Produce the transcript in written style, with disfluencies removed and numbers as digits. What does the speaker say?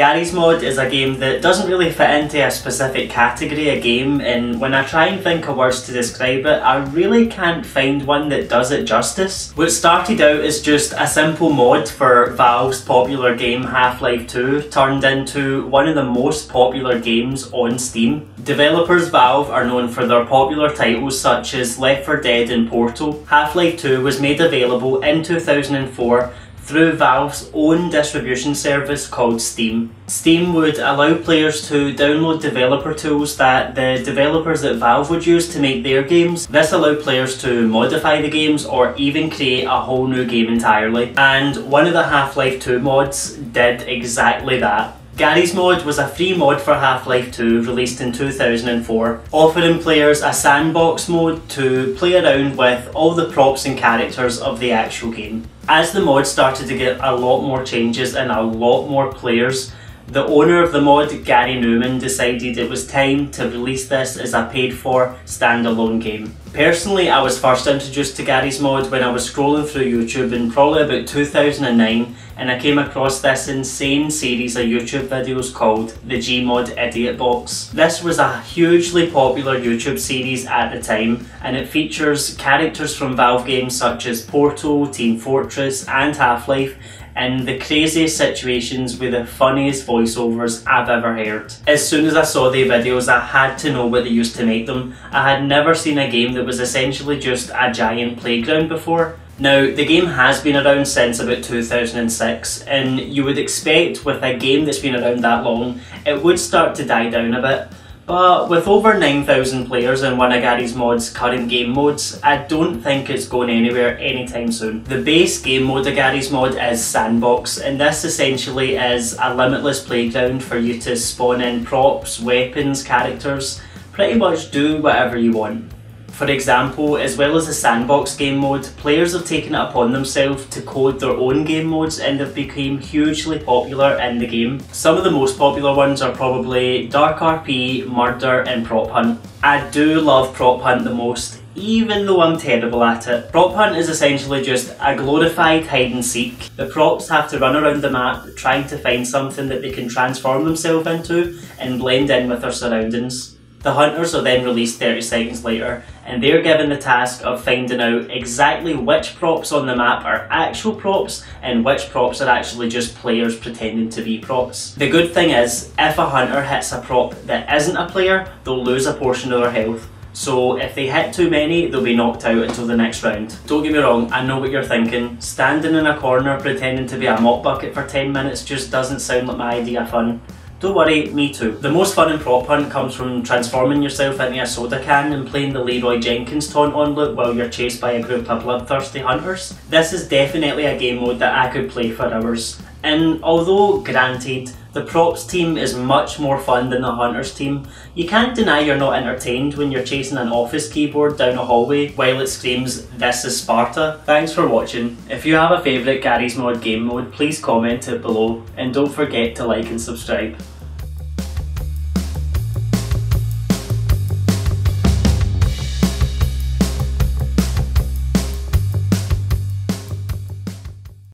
Garry's Mod is a game that doesn't really fit into a specific category of game, and when I try and think of words to describe it, I really can't find one that does it justice. What started out as just a simple mod for Valve's popular game Half-Life 2 turned into one of the most popular games on Steam. Developers Valve are known for their popular titles such as Left 4 Dead and Portal. Half-Life 2 was made available in 2004 through Valve's own distribution service called Steam. Steam would allow players to download developer tools that the developers at Valve would use to make their games. This allowed players to modify the games or even create a whole new game entirely. And one of the Half-Life 2 mods did exactly that. Garry's Mod was a free mod for Half-Life 2 released in 2004, offering players a sandbox mode to play around with all the props and characters of the actual game. As the mod started to get a lot more changes and a lot more players, the owner of the mod, Gary Newman, decided it was time to release this as a paid-for standalone game. Personally, I was first introduced to Garry's Mod when I was scrolling through YouTube in probably about 2009, and I came across this insane series of YouTube videos called the Gmod Idiot Box. This was a hugely popular YouTube series at the time, and it features characters from Valve games such as Portal, Team Fortress and Half-Life, in the craziest situations with the funniest voiceovers I've ever heard. As soon as I saw the videos, I had to know what they used to make them. I had never seen a game that was essentially just a giant playground before. Now, the game has been around since about 2006, and you would expect with a game that's been around that long, it would start to die down a bit. But with over 9,000 players in one of Garry's Mod's current game modes, I don't think it's going anywhere anytime soon. The base game mode of Garry's Mod is Sandbox, and this essentially is a limitless playground for you to spawn in props, weapons, characters, pretty much do whatever you want. For example, as well as the sandbox game mode, players have taken it upon themselves to code their own game modes and have become hugely popular in the game. Some of the most popular ones are probably Dark RP, Murder and Prop Hunt. I do love Prop Hunt the most, even though I'm terrible at it. Prop Hunt is essentially just a glorified hide and seek. The props have to run around the map trying to find something that they can transform themselves into and blend in with their surroundings. The hunters are then released 30 seconds later, and they're given the task of finding out exactly which props on the map are actual props and which props are actually just players pretending to be props. The good thing is, if a hunter hits a prop that isn't a player, they'll lose a portion of their health. So if they hit too many, they'll be knocked out until the next round. Don't get me wrong, I know what you're thinking. Standing in a corner pretending to be a mop bucket for 10 minutes just doesn't sound like my idea of fun. Don't worry, me too. The most fun in Prop Hunt comes from transforming yourself into a soda can and playing the Leroy Jenkins taunt on loop while you're chased by a group of bloodthirsty hunters. This is definitely a game mode that I could play for hours. And although, granted, the props team is much more fun than the hunters team, you can't deny you're not entertained when you're chasing an office keyboard down a hallway while it screams, "This is Sparta." Thanks for watching. If you have a favourite Garry's Mod game mode, please comment it below, and don't forget to like and subscribe.